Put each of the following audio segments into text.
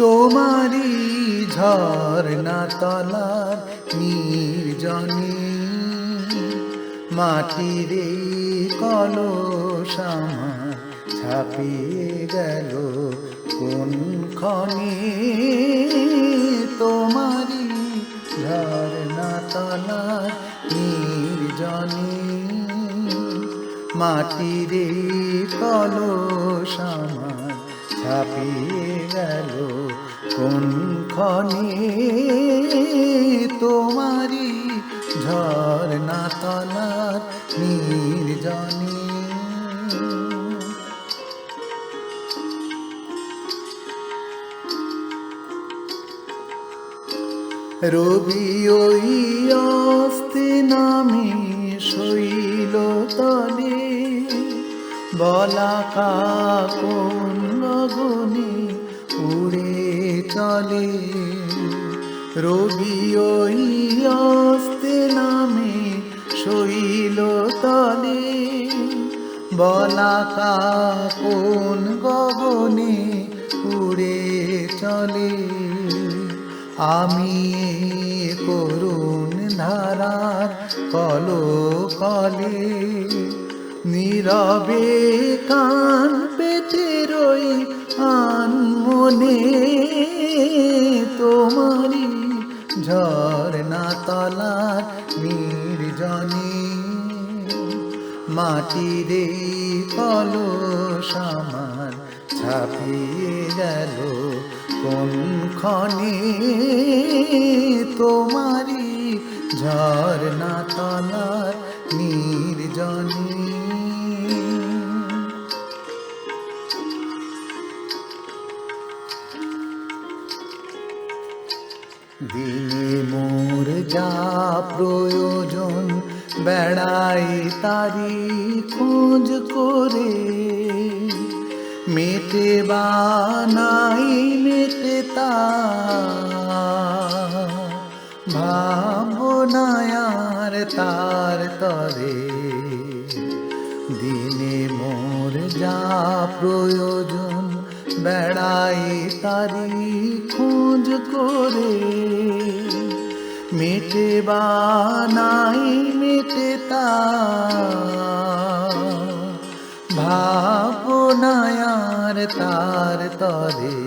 তোমারি ঝরনা তলার নির্জনে মাটির কলস আমার ছাপিয়ে গেল কোন ক্ষণে। তোমারি ঝরনা তলার নির্জনে মাটির কলস আমার ছাপিয়ে গেল কোন ক্ষণে। তোমারি ঝরনা তলার নির্জনে। রবি ওই অস্তে নামে শৈল তলে বলাকা কোন গগনে উড়ে চলে। রবি ওই অস্তে নামে শৈল তলে বলাকা কোন গগনে উড়ে চলে। আমি করুণ ধারার কলকলে নীরবে কান পেতে রই আনমনে। তোমারি ঝরনা তলার নির্জনে মাটির কলস আমার ছাপিয়ে গেল কোন ক্ষণে। তোমারি ঝরনা তলার নির্জনে। দিনে মোর যা প্রয়োজন বেড়াই তারি খোঁজ করে। মেটে বা নাই মেটে তা ভাবনায়ার তার তরে। দিনে মোর যা প্রয়োজন বেড়াই তারি খোঁজ করে। মেটে বা নাই মেটে তা ভাবনায়ার তার তরে।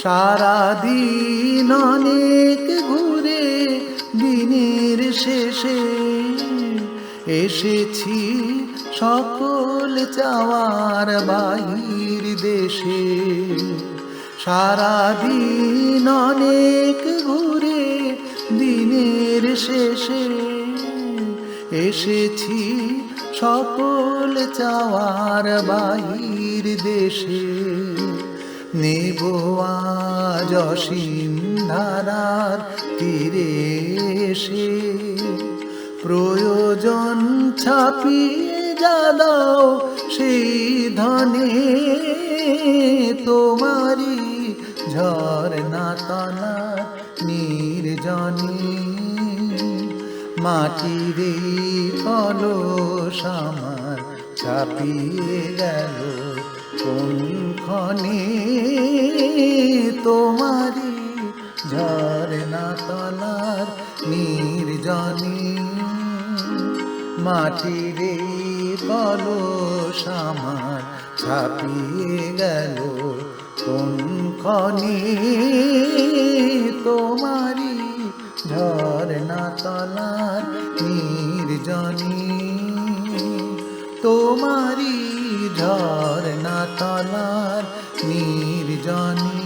সারাদিন অনেক ঘুরে দিনের শেষে এসেছি সকল চাওয়ার বাহির দেশে। সারাদিন অনেক ঘুরে দিনের শেষে এসেছি সকল চাওয়ার বাহির দেশে। নেব আজ অসীম ধারার তীরে এসে প্রয়োজন ছাপিয়ে যাদাও সেই ধনে। তোমারি ঝরনা তলার নির্জনে মাটির কলস আমার ছাপিয়ে গেল কোন ক্ষণে। তোমারি ঝরনা তলার নির্জনে মাটির কলস আমার ছাপিয়ে গেল কোন ক্ষণে। তোমারি ঝরনা তলার নির্জনে। তোমারি ঝরনা তলার নির্জনে।